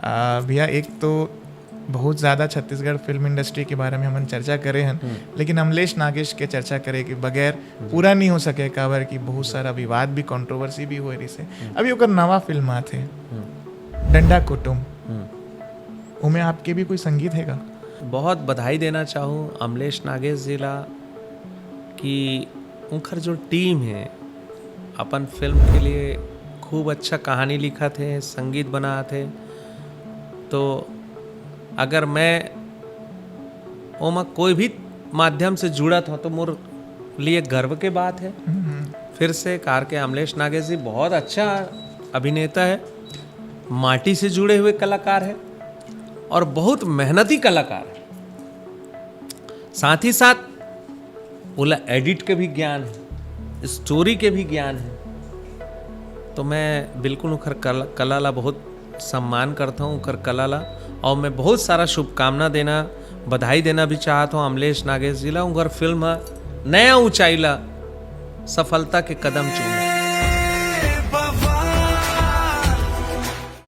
भैया एक तो बहुत ज़्यादा छत्तीसगढ़ फिल्म इंडस्ट्री के बारे में हमन चर्चा करे हन, लेकिन अमलेश नागेश के चर्चा करे के बगैर पूरा नहीं हो सके। काबर की बहुत सारा विवाद भी, कंट्रोवर्सी भी हो रही से। अभी ओकर नवा फिल्म आथे डंडा कुटुम, उमें आपके भी कोई संगीत हैगा? बहुत बधाई देना चाहूँ अमलेश नागेश जी ला कि उनकर जो टीम है अपन फिल्म के लिए खूब अच्छा कहानी लिखा थे, संगीत बना थे। तो अगर मैं ओमा कोई भी माध्यम से जुड़ा था तो मोर लिए गर्व के बात है। फिर से कार के अमलेश नागेश जी बहुत अच्छा अभिनेता है, माटी से जुड़े हुए कलाकार है और बहुत मेहनती कलाकार है। साथ ही साथ बोला एडिट के भी ज्ञान है, स्टोरी के भी ज्ञान है। तो मैं बिल्कुल उनकर कला ला बहुत सम्मान करता हूँ, उनकर कला ला। और मैं बहुत सारा शुभकामना देना, बधाई देना भी चाहता हूँ अमलेश नागेश जी ला। उनकर फिल्म नया ऊंचाई ला सफलता के कदम चूम